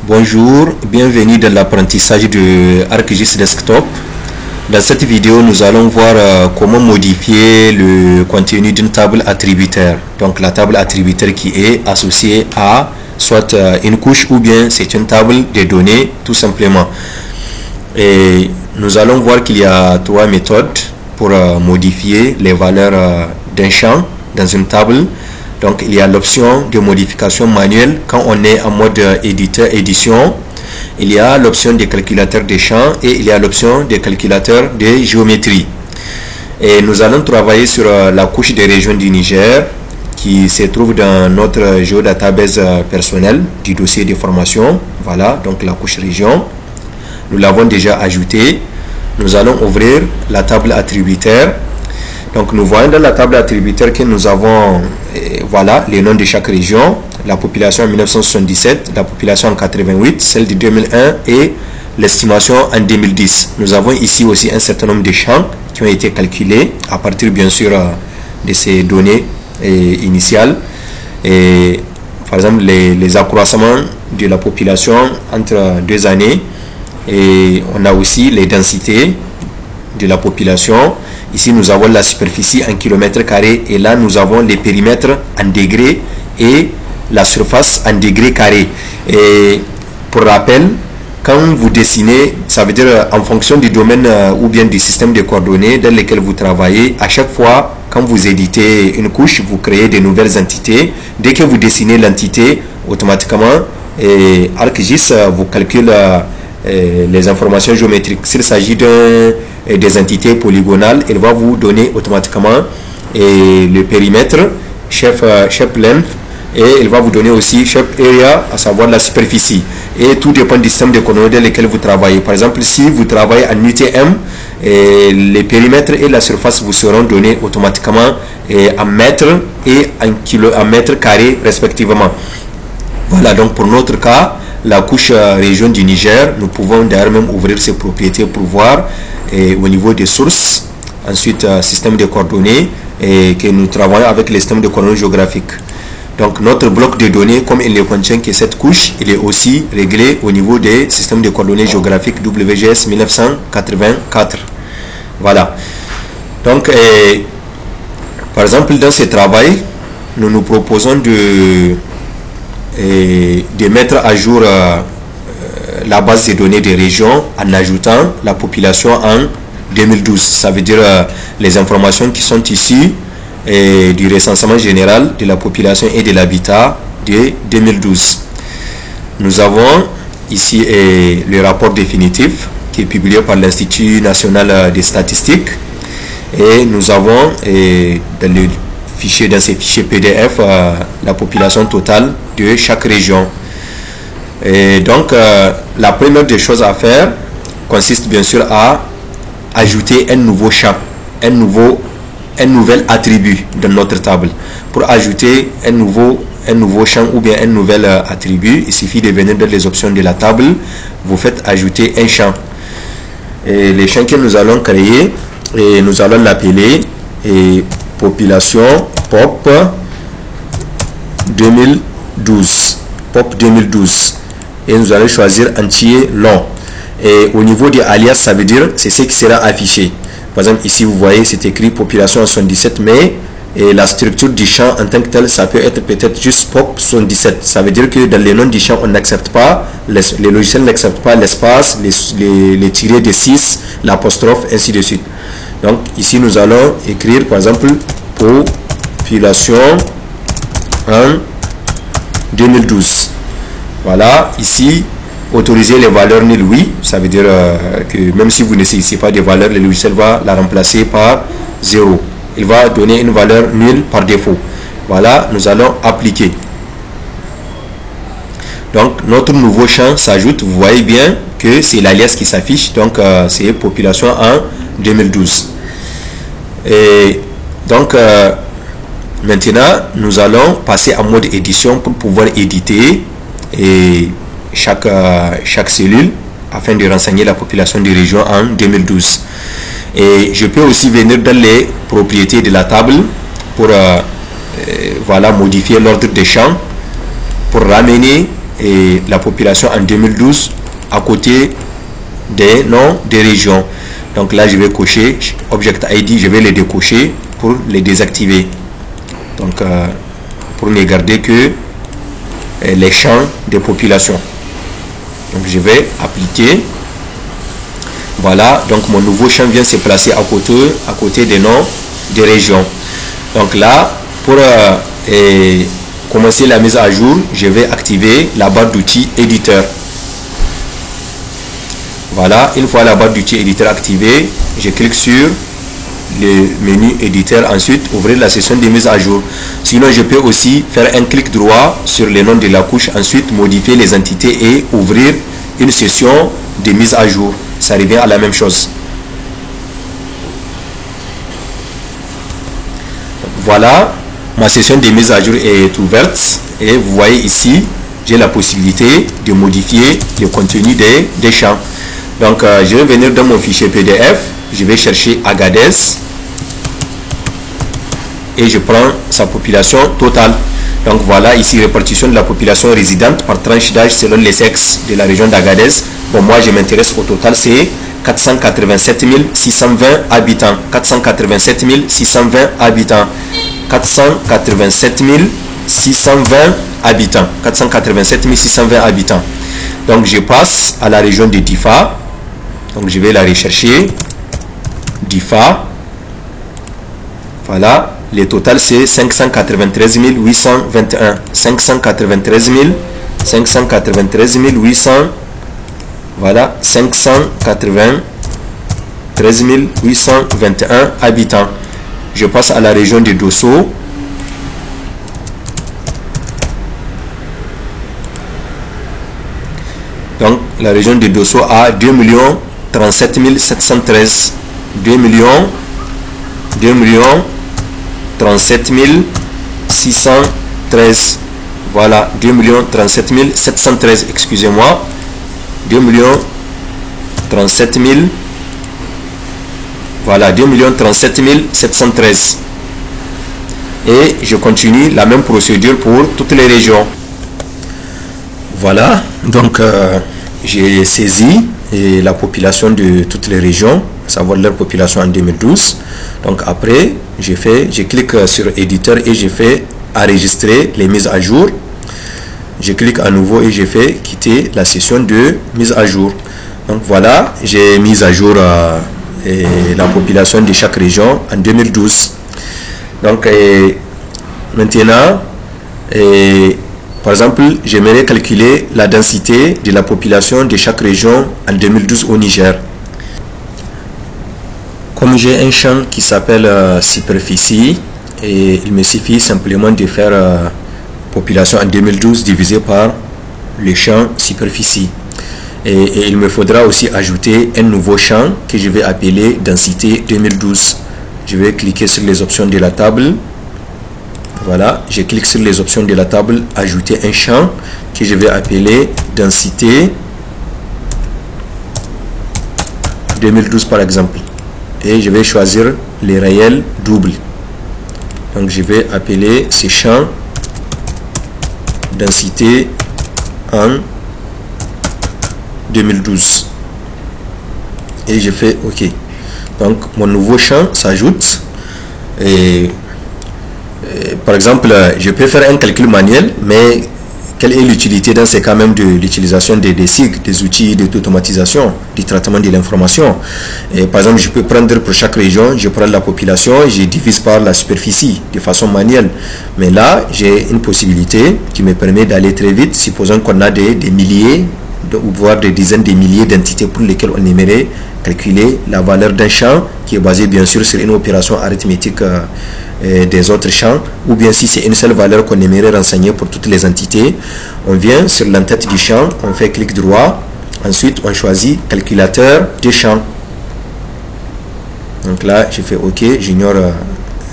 Bonjour, bienvenue dans l'apprentissage de ArcGIS Desktop. Dans cette vidéo, nous allons voir comment modifier le contenu d'une table attributaire. Donc la table attributaire qui est associée à soit une couche ou bien c'est une table de données tout simplement. Et nous allons voir qu'il y a trois méthodes pour modifier les valeurs d'un champ dans une table. Donc il y a l'option de modification manuelle quand on est en mode édition. Il y a l'option de calculateur des champs et il y a l'option de calculateur de géométrie. Et nous allons travailler sur la couche des régions du Niger qui se trouve dans notre géodatabase personnelle du dossier de formation. Voilà, donc la couche région. Nous l'avons déjà ajoutée. Nous allons ouvrir la table attributaire. Donc nous voyons dans la table attributaire que nous avons voilà les noms de chaque région, la population en 1977, la population en 88, celle de 2001 et l'estimation en 2010. Nous avons ici aussi un certain nombre de champs qui ont été calculés à partir bien sûr de ces données initiales. Et, par exemple les accroissements de la population entre 2 années, et on a aussi les densités de la population. Ici nous avons la superficie en kilomètres carrés et là nous avons les périmètres en degrés et la surface en degrés carrés. Et pour rappel, quand vous dessinez, ça veut dire en fonction du domaine ou bien du système de coordonnées dans lequel vous travaillez, à chaque fois quand vous éditez une couche, vous créez de nouvelles entités. Dès que vous dessinez l'entité, automatiquement ArcGIS vous calcule les informations géométriques. S'il s'agit des entités polygonales, il va vous donner automatiquement le périmètre, shape length, et il va vous donner aussi shape area, à savoir la superficie. Et tout dépend du système de coordonnées dans lequel vous travaillez. Par exemple, si vous travaillez en UTM, les périmètres et la surface vous seront donnés automatiquement en mètres et en mètres carrés respectivement. Voilà, donc pour notre cas, la couche région du Niger, nous pouvons d'ailleurs même ouvrir ses propriétés pour voir au niveau des sources, ensuite système de coordonnées, et que nous travaillons avec les systèmes de coordonnées géographiques. Donc notre bloc de données, comme il ne contient que cette couche, il est aussi réglé au niveau des systèmes de coordonnées géographiques WGS 1984. Voilà. Donc par exemple dans ce travail, nous nous proposons de mettre à jour la base de données des régions en ajoutant la population en 2012. Ça veut dire les informations qui sont issues du recensement général de la population et de l'habitat de 2012. Nous avons ici le rapport définitif qui est publié par l'Institut national des statistiques, et nous avons dans ces fichiers PDF la population totale de chaque région. Et donc la première des choses à faire consiste bien sûr à ajouter un nouveau champ, un nouvel attribut dans notre table. Pour ajouter un nouveau champ ou bien un nouvel attribut, il suffit de venir dans les options de la table, vous faites ajouter un champ. Et les champs que nous allons créer, et nous allons l'appeler population POP 2012. POP 2012. Et nous allons choisir entier long. Et au niveau des alias, ça veut dire c'est ce qui sera affiché. Par exemple, ici vous voyez c'est écrit population 77, mais la structure du champ en tant que tel, ça peut être peut-être juste POP 77. Ça veut dire que dans les noms du champ, on n'accepte pas, les logiciels n'acceptent pas l'espace, les tirés de 6, l'apostrophe, ainsi de suite. Donc ici nous allons écrire par exemple population en 2012. Voilà, ici autoriser les valeurs nulles, oui, ça veut dire que même si vous ne saisissez pas des valeurs, le logiciel va la remplacer par 0. Il va donner une valeur nulle par défaut. Voilà, nous allons appliquer. Donc notre nouveau champ s'ajoute. Vous voyez bien que c'est l'alias qui s'affiche, donc c'est population en 2012. Et donc maintenant nous allons passer en mode édition pour pouvoir éditer chaque cellule afin de renseigner la population des régions en 2012. Et je peux aussi venir dans les propriétés de la table pour voilà, modifier l'ordre des champs, pour ramener et la population en 2012 à côté des noms des régions. Donc là je vais cocher Object ID, je vais les décocher pour les désactiver. Donc pour ne garder que les champs des populations. Donc je vais appliquer. Voilà, donc mon nouveau champ vient se placer à côté des noms des régions. Donc là, pour commencer la mise à jour, je vais activer la barre d'outils éditeur. Voilà, une fois la barre d'outils éditeur activée, je clique sur le menu éditeur, ensuite ouvrir la session de mise à jour. Sinon je peux aussi faire un clic droit sur le nom de la couche, ensuite modifier les entités et ouvrir une session de mise à jour. Ça revient à la même chose. Voilà, ma session de mise à jour est ouverte et vous voyez ici j'ai la possibilité de modifier le contenu des champs. Donc je vais venir dans mon fichier PDF, je vais chercher Agadez et je prends sa population totale. Donc voilà ici répartition de la population résidente par tranche d'âge selon les sexes de la région d'Agadez. Bon, moi je m'intéresse au total, c'est 487 620 habitants. 487 620 habitants. 487 620 habitants. 487 620 habitants. Donc je passe à la région de Difa. Donc je vais la rechercher. Difa. Voilà. Le total c'est 593 821. 593 800. Voilà, 593 821 habitants. Je passe à la région de Dosso. Donc la région de Dosso a 2 37 713. 2 37 613. Voilà, 2 37 713, excusez-moi. 2 37 000. Voilà, 2 37 713. Et je continue la même procédure pour toutes les régions. Voilà, donc j'ai saisi la population de toutes les régions, à savoir leur population en 2012. Donc après, je clique sur éditeur et je fais enregistrer les mises à jour. Je clique à nouveau et je fais quitter la session de mise à jour. Donc voilà, j'ai mis à jour la population de chaque région en 2012. Donc maintenant, par exemple, j'aimerais calculer la densité de la population de chaque région en 2012 au Niger. Comme j'ai un champ qui s'appelle superficie, et il me suffit simplement de faire population en 2012 divisé par le champ superficie. Et il me faudra aussi ajouter un nouveau champ que je vais appeler densité 2012. Je vais cliquer sur les options de la table. Voilà, je clique sur les options de la table, ajouter un champ que je vais appeler densité 2012 par exemple. Et je vais choisir les réels doubles. Donc je vais appeler ce champ densité en 2012 et je fais OK. Donc mon nouveau champ s'ajoute et par exemple je peux faire un calcul manuel, mais quelle est l'utilité dans ces cas même de l'utilisation des SIG, des outils d'automatisation du traitement de l'information? Par exemple, je peux prendre pour chaque région, je prends la population et je divise par la superficie de façon manuelle. Mais là, j'ai une possibilité qui me permet d'aller très vite. Supposons qu'on a des milliers ou voire des dizaines de milliers d'entités pour lesquelles on aimerait calculer la valeur d'un champ qui est basé bien sûr sur une opération arithmétique des autres champs, ou bien si c'est une seule valeur qu'on aimerait renseigner pour toutes les entités, on vient sur l'entête du champ, on fait clic droit, ensuite on choisit calculateur des champs. Donc là je fais OK, j'ignore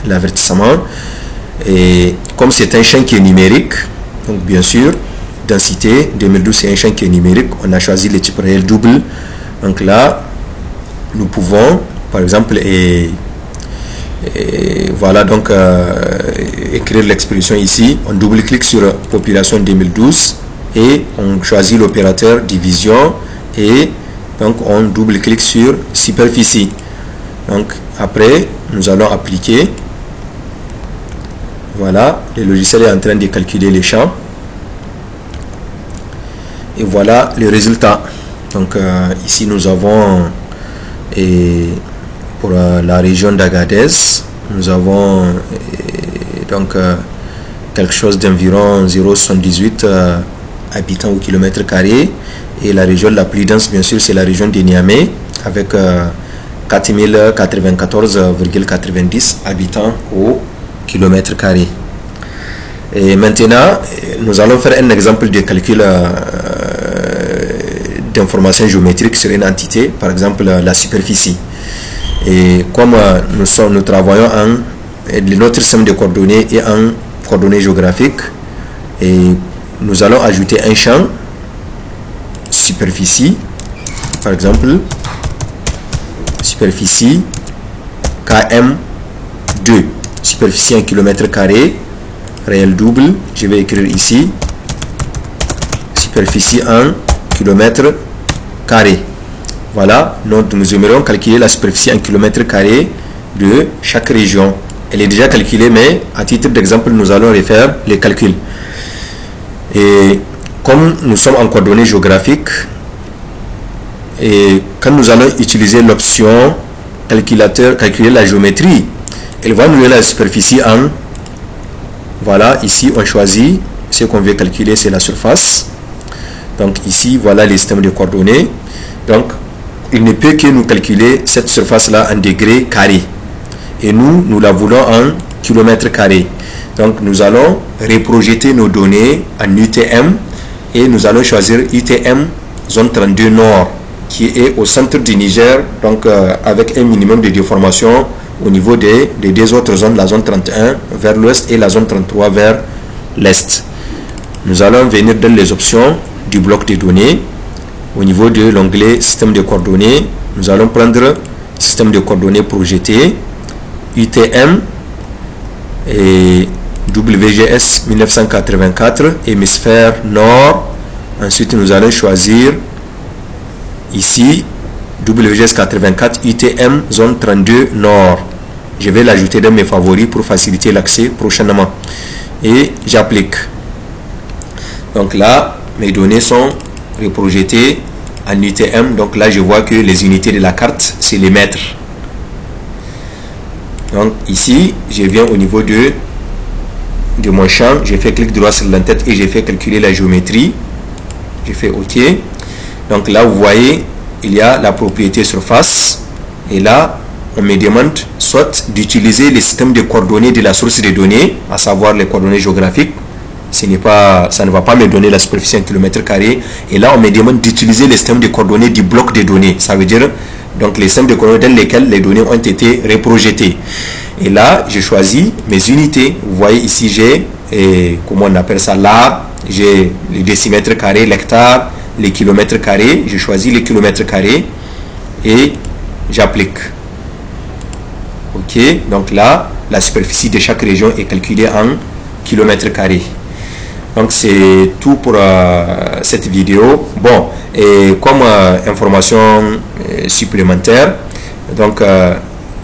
l'avertissement, et comme c'est un champ qui est numérique, donc bien sûr densité 2012 c'est un champ qui est numérique, on a choisi le type réel double. Donc là nous pouvons par exemple voilà, donc écrire l'expression ici, on double-clique sur population 2012 et on choisit l'opérateur division et donc on double-clique sur superficie. Donc après nous allons appliquer. Voilà, le logiciel est en train de calculer les champs et voilà le résultat. Donc ici nous avons pour la région d'Agadez, nous avons donc quelque chose d'environ 0,78 habitants au kilomètre carré, et la région la plus dense bien sûr c'est la région de Niamey avec 4094,90 habitants au kilomètre carré. Et maintenant nous allons faire un exemple de calcul d'informations géométriques sur une entité, par exemple la superficie. Et comme nous travaillons notre système de coordonnées et en coordonnées géographiques, et nous allons ajouter un champ superficie, par exemple superficie KM2, superficie 1 km carré, réel double, je vais écrire ici superficie 1 km carré. Voilà, donc nous aimerions calculer la superficie 1 km carré de chaque région. Elle est déjà calculée, mais à titre d'exemple nous allons refaire les calculs. Et comme nous sommes en coordonnées géographiques, et quand nous allons utiliser l'option calculateur, calculer la géométrie, elle va nous donner la superficie en, voilà, ici on choisit ce qu'on veut calculer, c'est la surface. Donc ici voilà les systèmes de coordonnées. Donc il ne peut que nous calculer cette surface là en degrés carrés, et nous la voulons en kilomètres carrés. Donc nous allons reprojeter nos données en UTM et nous allons choisir UTM zone 32 nord qui est au centre du Niger, donc avec un minimum de déformation au niveau des deux autres zones, la zone 31 vers l'ouest et la zone 33 vers l'est. Nous allons venir dans les options du bloc de données. Au niveau de l'onglet système de coordonnées, nous allons prendre système de coordonnées projeté, UTM et WGS 1984, hémisphère nord. Ensuite nous allons choisir ici WGS 84 UTM zone 32 nord. Je vais l'ajouter dans mes favoris pour faciliter l'accès prochainement et j'applique. Donc là mes données sont reprojetées en UTM. Donc là je vois que les unités de la carte c'est les mètres. Donc ici je viens au niveau de mon champ, j'ai fait clic droit sur l'entête et j'ai fait calculer la géométrie, j'ai fait OK. Donc là vous voyez il y a la propriété surface, et là on me demande soit d'utiliser les systèmes de coordonnées de la source de données, à savoir les coordonnées géographiques. Ça ne va pas me donner la superficie en kilomètre carré, et là on me demande d'utiliser les systèmes de coordonnées du bloc de données, ça veut dire donc les systèmes de coordonnées dans lesquels les données ont été reprojetées. Et là je choisis mes unités. Vous voyez ici j'ai comment on appelle ça, là j'ai les décimètres carrés, l'hectare, les kilomètres carrés. Je choisis les kilomètres carrés et j'applique OK. Donc là la superficie de chaque région est calculée en kilomètres carrés. Donc c'est tout pour cette vidéo. Bon, et comme information supplémentaire, donc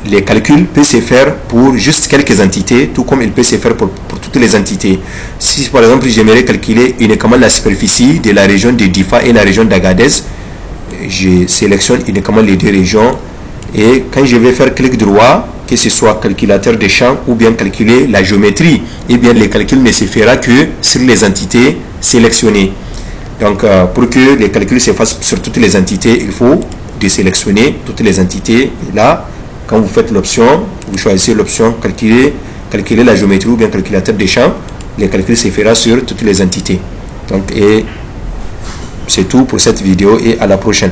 les calculs peuvent se faire pour juste quelques entités, tout comme il peut se faire pour toutes les entités. Si par exemple j'aimerais calculer uniquement la superficie de la région de Difa et la région d'Agadez, je sélectionne uniquement les deux régions, et quand je vais faire clic droit, que ce soit calculateur de champs ou bien calculer la géométrie, et bien les calculs ne se fera que sur les entités sélectionnées. Donc pour que les calculs se fassent sur toutes les entités, il faut désélectionner toutes les entités. Et là, quand vous faites l'option, vous choisissez l'option calculer la géométrie ou bien calculateur des champs, les calculs se fera sur toutes les entités. Donc et c'est tout pour cette vidéo et à la prochaine.